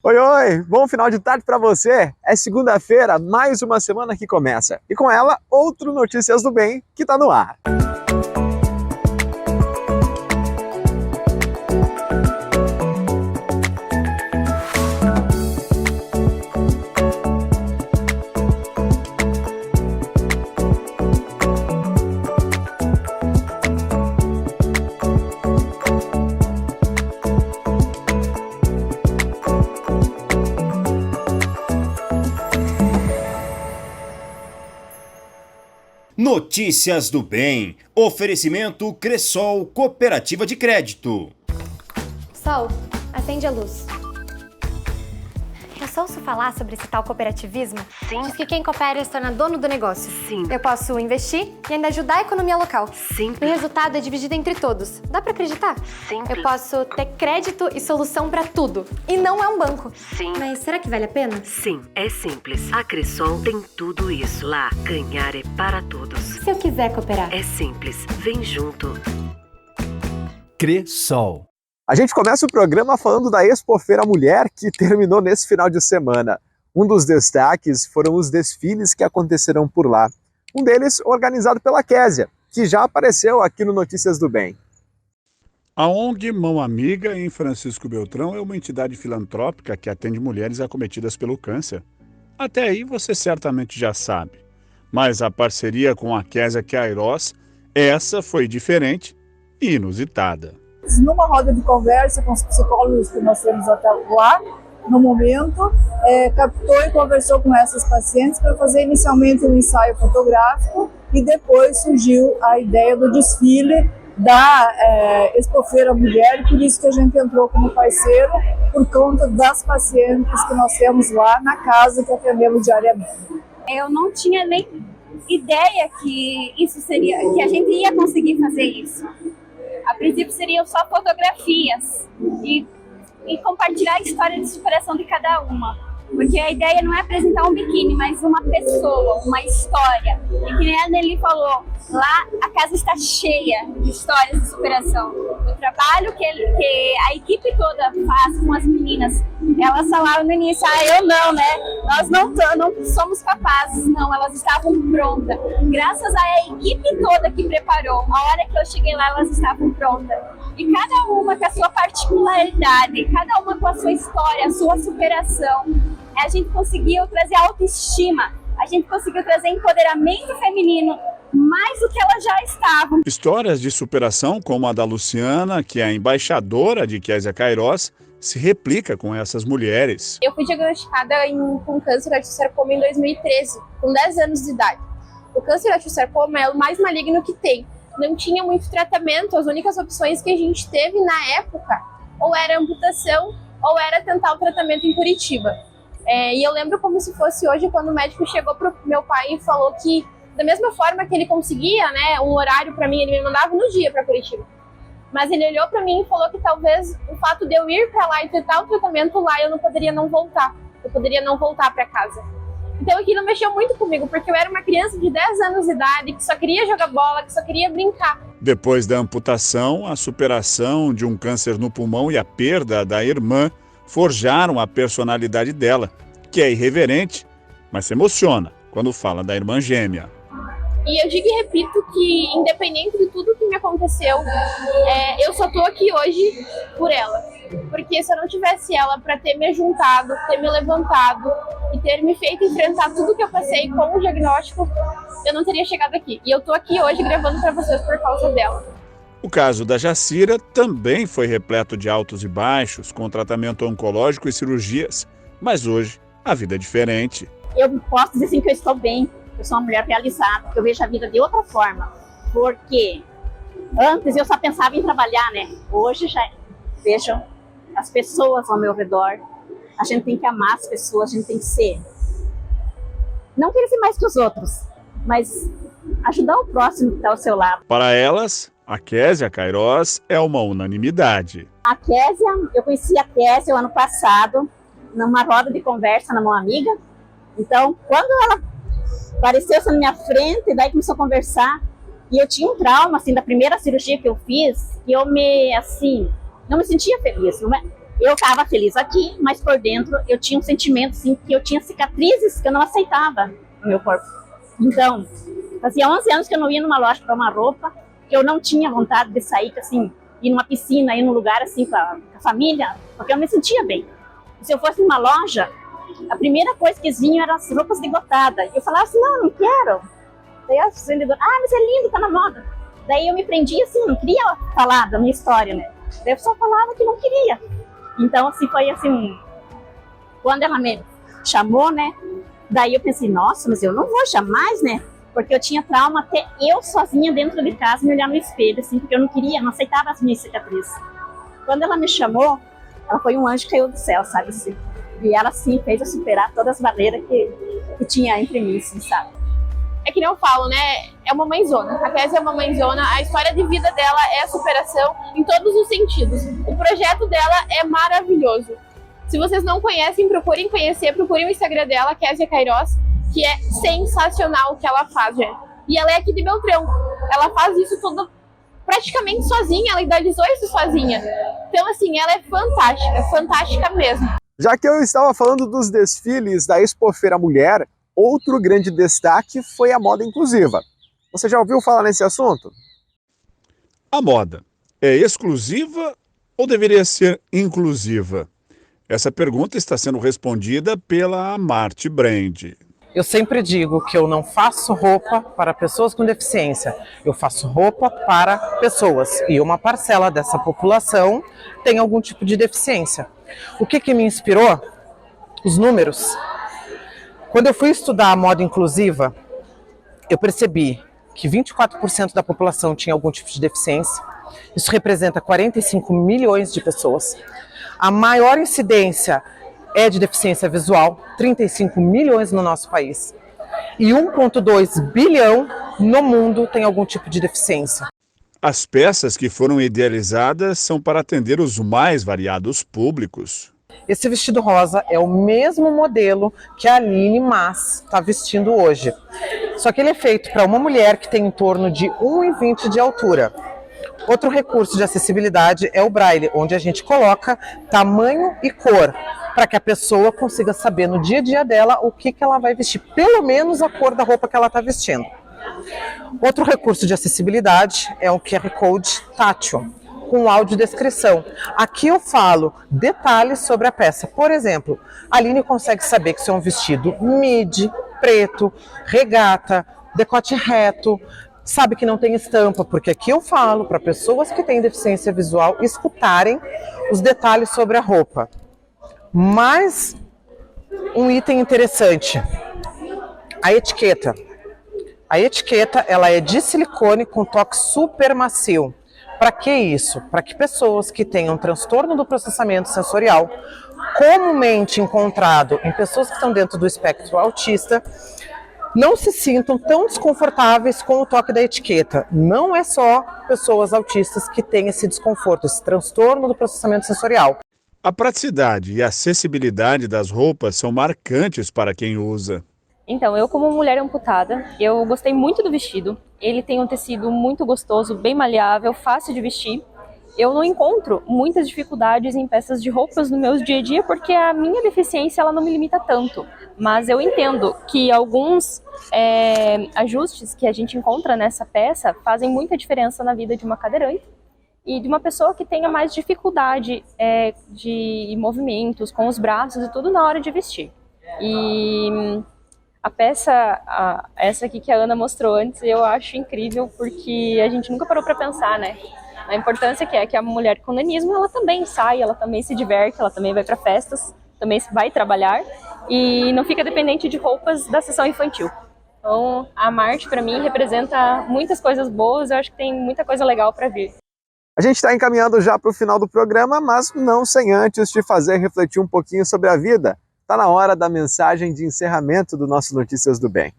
Oi, oi! Bom final de tarde para você! É segunda-feira, mais uma semana que começa. E com ela, outro Notícias do Bem que tá no ar. Notícias do Bem. Oferecimento Cressol Cooperativa de Crédito. Sol, acende a luz. Eu só ouço falar sobre esse tal cooperativismo. Sim. Diz que quem coopera se torna dono do negócio. Sim. Eu posso investir e ainda ajudar a economia local. Simples. E o resultado é dividido entre todos. Dá pra acreditar? Simples. Eu posso ter crédito e solução pra tudo. E não é um banco. Sim. Mas será que vale a pena? Sim, é simples. A Cressol tem tudo isso. Lá, ganhar é para todos. Se eu quiser cooperar? É simples. Vem junto. Cressol. A gente começa o programa falando da Expofeira Mulher, que terminou nesse final de semana. Um dos destaques foram os desfiles que aconteceram por lá. Um deles organizado pela Késia, que já apareceu aqui no Notícias do Bem. A ONG Mão Amiga, em Francisco Beltrão, é uma entidade filantrópica que atende mulheres acometidas pelo câncer. Até aí você certamente já sabe. Mas a parceria com a Késia Queiroz, essa foi diferente e inusitada. Numa roda de conversa com os psicólogos que nós temos até lá, no momento, captou e conversou com essas pacientes para fazer inicialmente um ensaio fotográfico e depois surgiu a ideia do desfile da Expofeira Mulher, e por isso que a gente entrou como parceiro, por conta das pacientes que nós temos lá na casa que atendemos diariamente. Eu não tinha nem ideia que isso seria, que a gente ia conseguir fazer isso. A princípio seriam só fotografias e compartilhar a história de superação de cada uma. Porque a ideia não é apresentar um biquíni, mas uma pessoa, uma história. E que nem a Nelly falou, lá a casa está cheia de histórias de superação. O trabalho que a equipe toda faz com as meninas. Elas falaram no início, eu não, né? Nós não somos capazes, não. Elas estavam prontas. Graças à equipe toda que preparou. A hora que eu cheguei lá, elas estavam prontas. E cada uma com a sua particularidade, cada uma com a sua história, a sua superação. A gente conseguiu trazer autoestima, a gente conseguiu trazer empoderamento feminino, mais do que elas já estavam. Histórias de superação como a da Luciana, que é a embaixadora de Késia Queiroz, se replica com essas mulheres. Eu fui diagnosticada com câncer de sarcoma em 2013, com 10 anos de idade. O câncer de sarcoma é o mais maligno que tem. Não tinha muito tratamento, as únicas opções que a gente teve na época ou era amputação ou era tentar o tratamento em Curitiba. E eu lembro como se fosse hoje, quando o médico chegou pro meu pai e falou que, da mesma forma que ele conseguia, né, um horário para mim, ele me mandava no dia para Curitiba. Mas ele olhou para mim e falou que talvez o fato de eu ir para lá e tentar o tratamento lá, eu não poderia não voltar. Eu poderia não voltar para casa. Então aquilo mexeu muito comigo, porque eu era uma criança de 10 anos de idade, que só queria jogar bola, que só queria brincar. Depois da amputação, a superação de um câncer no pulmão e a perda da irmã forjaram a personalidade dela, que é irreverente, mas se emociona quando fala da irmã gêmea. E eu digo e repito que, independente de tudo que me aconteceu, eu só tô aqui hoje por ela. Porque se eu não tivesse ela para ter me juntado, ter me levantado e ter me feito enfrentar tudo que eu passei com o diagnóstico, eu não teria chegado aqui. E eu tô aqui hoje gravando para vocês por causa dela. O caso da Jacira também foi repleto de altos e baixos, com tratamento oncológico e cirurgias. Mas hoje, a vida é diferente. Eu posso dizer assim que eu estou bem, eu sou uma mulher realizada, que eu vejo a vida de outra forma. Porque antes eu só pensava em trabalhar, né? Hoje já vejo as pessoas ao meu redor. A gente tem que amar as pessoas, a gente tem que ser... Não querer ser mais que os outros, mas ajudar o próximo que está ao seu lado. Para elas, a Késia Queiroz é uma unanimidade. A Késia, eu conheci a Késia o ano passado, numa roda de conversa na Mão Amiga. Então, quando ela apareceu na minha frente, daí começou a conversar, e eu tinha um trauma, assim, da primeira cirurgia que eu fiz, que eu não me sentia feliz. Eu estava feliz aqui, mas por dentro eu tinha um sentimento assim, que eu tinha cicatrizes que eu não aceitava no meu corpo. Então, fazia 11 anos que eu não ia numa loja para uma roupa, que eu não tinha vontade de sair, assim, ir numa piscina, ir num lugar assim com a família, porque eu não me sentia bem. Se eu fosse numa loja, a primeira coisa que vinham eram as roupas degotadas. Eu falava assim, não quero. Daí as vendedoras, mas é lindo, tá na moda. Daí eu me prendia assim, não queria falar da minha história, né? Daí eu só falava que não queria. Então, assim, foi assim, quando ela me chamou, né? Daí eu pensei, nossa, mas eu não vou jamais, né? Porque eu tinha trauma até eu sozinha dentro de casa me olhar no espelho, assim, porque eu não queria, não aceitava as minhas cicatrizes. Quando ela me chamou, ela foi um anjo que caiu do céu, sabe assim? E ela, assim, fez eu superar todas as barreiras que tinha entre mim, assim, sabe? É que nem eu falo, né? É uma mãezona. A Kézia é uma mãezona. A história de vida dela é superação em todos os sentidos. O projeto dela é maravilhoso. Se vocês não conhecem, procurem conhecer. Procurem o Instagram dela, Kézia Queiroz, que é sensacional o que ela faz, gente. E ela é aqui de Beltrão. Ela faz isso tudo praticamente sozinha. Ela idealizou isso sozinha. Então, assim, ela é fantástica mesmo. Já que eu estava falando dos desfiles da Expofeira Mulher, outro grande destaque foi a moda inclusiva. Você já ouviu falar nesse assunto? A moda é exclusiva ou deveria ser inclusiva? Essa pergunta está sendo respondida pela Marte Brand. Eu sempre digo que eu não faço roupa para pessoas com deficiência, eu faço roupa para pessoas e uma parcela dessa população tem algum tipo de deficiência. O que me inspirou? Os números. Quando eu fui estudar a moda inclusiva, eu percebi que 24% da população tinha algum tipo de deficiência. Isso representa 45 milhões de pessoas. A maior incidência é de deficiência visual, 35 milhões no nosso país. E 1,2 bilhão no mundo tem algum tipo de deficiência. As peças que foram idealizadas são para atender os mais variados públicos. Esse vestido rosa é o mesmo modelo que a Aline Mas está vestindo hoje. Só que ele é feito para uma mulher que tem em torno de 1,20 m de altura. Outro recurso de acessibilidade é o braille, onde a gente coloca tamanho e cor, para que a pessoa consiga saber no dia a dia dela o que ela vai vestir, pelo menos a cor da roupa que ela está vestindo. Outro recurso de acessibilidade é o QR Code tátil, com audiodescrição. Aqui eu falo detalhes sobre a peça. Por exemplo, a Aline consegue saber que isso é um vestido midi, preto, regata, decote reto, sabe que não tem estampa, porque aqui eu falo para pessoas que têm deficiência visual escutarem os detalhes sobre a roupa. Mais um item interessante, a etiqueta. A etiqueta ela é de silicone com toque super macio. Para que isso? Para que pessoas que tenham transtorno do processamento sensorial, comumente encontrado em pessoas que estão dentro do espectro autista, não se sintam tão desconfortáveis com o toque da etiqueta. Não é só pessoas autistas que têm esse desconforto, esse transtorno do processamento sensorial. A praticidade e a acessibilidade das roupas são marcantes para quem usa. Então, eu como mulher amputada, eu gostei muito do vestido. Ele tem um tecido muito gostoso, bem maleável, fácil de vestir. Eu não encontro muitas dificuldades em peças de roupas no meu dia a dia, porque a minha deficiência ela não me limita tanto. Mas eu entendo que alguns ajustes que a gente encontra nessa peça fazem muita diferença na vida de uma cadeirante e de uma pessoa que tenha mais dificuldade de movimentos com os braços e tudo na hora de vestir. E a peça, essa aqui que a Ana mostrou antes, eu acho incrível porque a gente nunca parou para pensar, né? A importância que é que a mulher com nanismo, ela também sai, ela também se diverte, ela também vai para festas, também vai trabalhar e não fica dependente de roupas da sessão infantil. Então, a Marte, para mim, representa muitas coisas boas, eu acho que tem muita coisa legal para vir. A gente está encaminhando já para o final do programa, mas não sem antes te fazer refletir um pouquinho sobre a vida. Está na hora da mensagem de encerramento do nosso Notícias do Bem.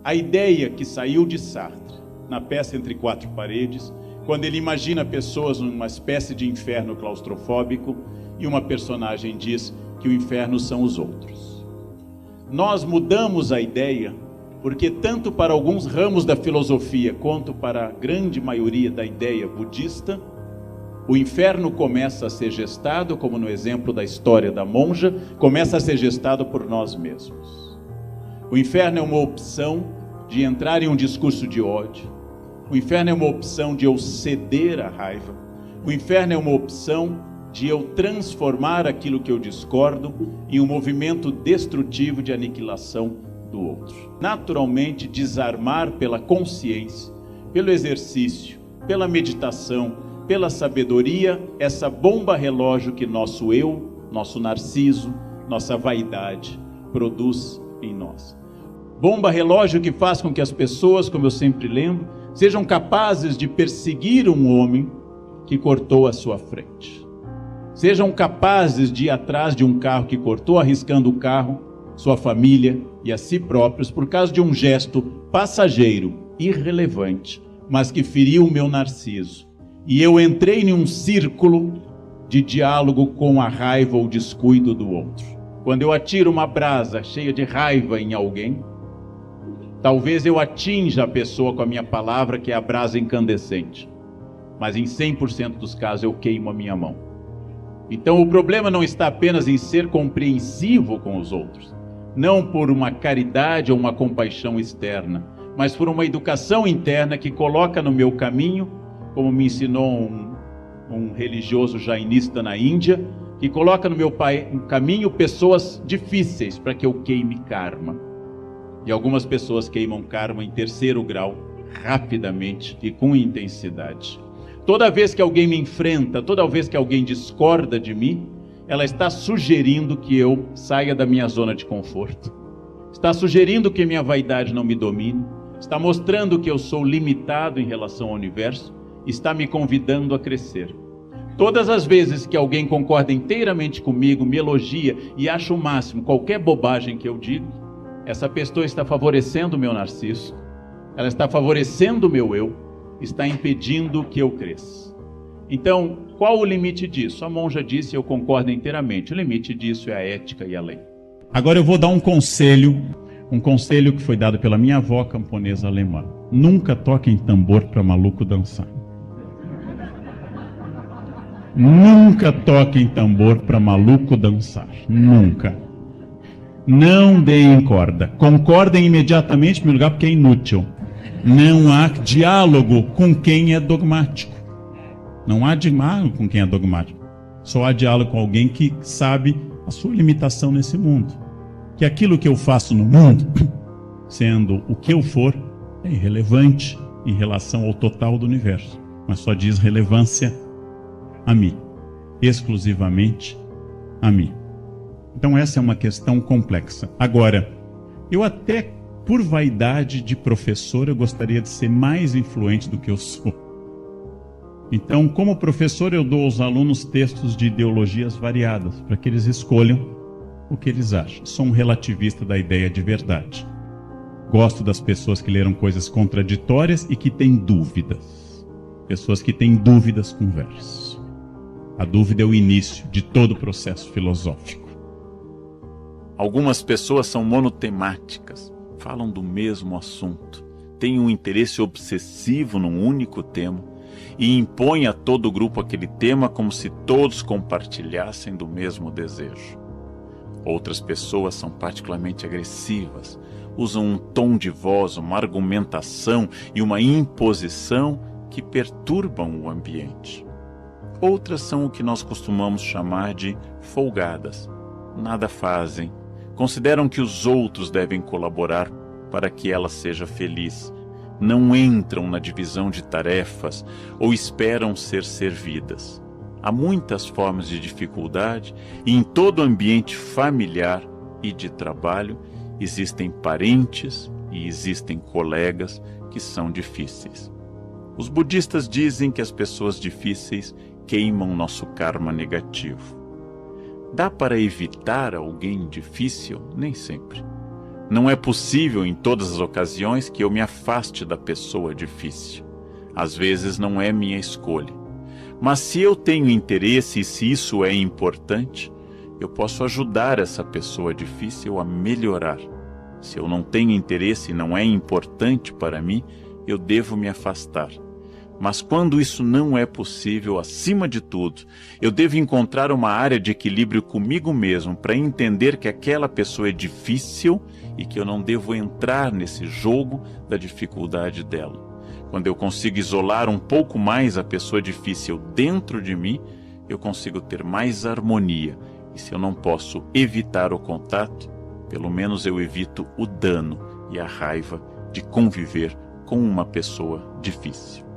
A ideia que saiu de Sartre, na peça Entre Quatro Paredes, quando ele imagina pessoas numa espécie de inferno claustrofóbico e uma personagem diz que o inferno são os outros. Nós mudamos a ideia Porque tanto para alguns ramos da filosofia quanto para a grande maioria da ideia budista, o inferno começa a ser gestado, como no exemplo da história da monja, começa a ser gestado por nós mesmos. O inferno é uma opção de entrar em um discurso de ódio. O inferno é uma opção de eu ceder à raiva. O inferno é uma opção de eu transformar aquilo que eu discordo em um movimento destrutivo de aniquilação do outro. Naturalmente, desarmar pela consciência, pelo exercício, pela meditação, pela sabedoria, essa bomba relógio que nosso eu, nosso narciso, nossa vaidade produz em nós. Bomba relógio que faz com que as pessoas, como eu sempre lembro, sejam capazes de perseguir um homem que cortou a sua frente. Sejam capazes de ir atrás de um carro que cortou, arriscando o carro, sua família e a si próprios, por causa de um gesto passageiro, irrelevante, mas que feriu o meu narciso. E eu entrei em um círculo de diálogo com a raiva ou descuido do outro. Quando eu atiro uma brasa cheia de raiva em alguém, talvez eu atinja a pessoa com a minha palavra, que é a brasa incandescente. Mas em 100% dos casos eu queimo a minha mão. Então o problema não está apenas em ser compreensivo com os outros, não por uma caridade ou uma compaixão externa, mas por uma educação interna que coloca no meu caminho, como me ensinou um religioso jainista na Índia, que coloca no meu caminho pessoas difíceis para que eu queime karma. E algumas pessoas queimam karma em 3º grau, rapidamente e com intensidade. Toda vez que alguém me enfrenta, toda vez que alguém discorda de mim, ela está sugerindo que eu saia da minha zona de conforto. Está sugerindo que minha vaidade não me domine. Está mostrando que eu sou limitado em relação ao universo. Está me convidando a crescer. Todas as vezes que alguém concorda inteiramente comigo, me elogia e acha o máximo qualquer bobagem que eu digo, essa pessoa está favorecendo o meu narciso. Ela está favorecendo o meu eu. Está impedindo que eu cresça. Então, qual o limite disso? A monja disse, eu concordo inteiramente. O limite disso é a ética e a lei. Agora eu vou dar um conselho que foi dado pela minha avó camponesa alemã. Nunca toquem tambor para maluco dançar. Nunca toquem tambor para maluco dançar. Nunca. Não deem corda. Concordem imediatamente, em primeiro lugar, porque é inútil. Não há diálogo com quem é dogmático. Não há diálogo com quem é dogmático. Só há diálogo com alguém que sabe a sua limitação nesse mundo. Que aquilo que eu faço no mundo, sendo o que eu for, é irrelevante em relação ao total do universo. Mas só diz relevância a mim. Exclusivamente a mim. Então essa é uma questão complexa. Agora, eu até, por vaidade de professor, eu gostaria de ser mais influente do que eu sou. Então, como professor, eu dou aos alunos textos de ideologias variadas, para que eles escolham o que eles acham. Sou um relativista da ideia de verdade. Gosto das pessoas que leram coisas contraditórias e que têm dúvidas. Pessoas que têm dúvidas conversam. A dúvida é o início de todo o processo filosófico. Algumas pessoas são monotemáticas, falam do mesmo assunto, têm um interesse obsessivo num único tema e impõem a todo o grupo aquele tema como se todos compartilhassem do mesmo desejo. Outras pessoas são particularmente agressivas, usam um tom de voz, uma argumentação e uma imposição que perturbam o ambiente. Outras são o que nós costumamos chamar de folgadas. Nada fazem, consideram que os outros devem colaborar para que ela seja feliz. Não entram na divisão de tarefas ou esperam ser servidas. Há muitas formas de dificuldade e em todo ambiente familiar e de trabalho existem parentes e existem colegas que são difíceis. Os budistas dizem que as pessoas difíceis queimam nosso karma negativo. Dá para evitar alguém difícil? Nem sempre. Não é possível em todas as ocasiões que eu me afaste da pessoa difícil. Às vezes não é minha escolha. Mas se eu tenho interesse e se isso é importante, eu posso ajudar essa pessoa difícil a melhorar. Se eu não tenho interesse e não é importante para mim, eu devo me afastar. Mas quando isso não é possível, acima de tudo, eu devo encontrar uma área de equilíbrio comigo mesmo para entender que aquela pessoa é difícil e que eu não devo entrar nesse jogo da dificuldade dela. Quando eu consigo isolar um pouco mais a pessoa difícil dentro de mim, eu consigo ter mais harmonia. E se eu não posso evitar o contato, pelo menos eu evito o dano e a raiva de conviver com uma pessoa difícil.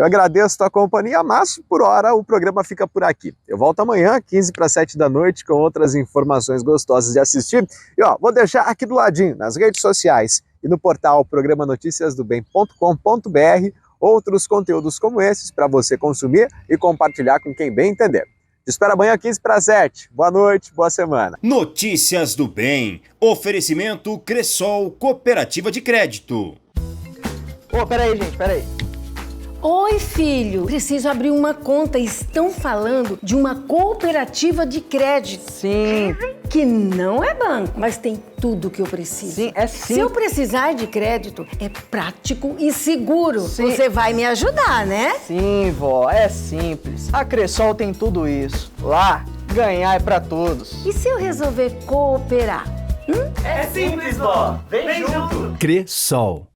Eu agradeço a tua companhia, mas por hora o programa fica por aqui. Eu volto amanhã, 15 para 7 da noite, com outras informações gostosas de assistir. E vou deixar aqui do ladinho, nas redes sociais e no portal programanoticiasdobem.com.br, outros conteúdos como esses para você consumir e compartilhar com quem bem entender. Te espero amanhã, 15 para 7. Boa noite, boa semana. Notícias do Bem. Oferecimento Cressol Cooperativa de Crédito. Peraí, gente, peraí. Oi, filho. Preciso abrir uma conta. Estão falando de uma cooperativa de crédito. Sim. Que não é banco, mas tem tudo o que eu preciso. Sim, é sim. Se eu precisar de crédito, é prático e seguro. Sim. Você vai me ajudar, né? Sim, vó, é simples. A Cressol tem tudo isso. Lá, ganhar é pra todos. E se eu resolver cooperar? É simples, vó. Vem junto. Cressol.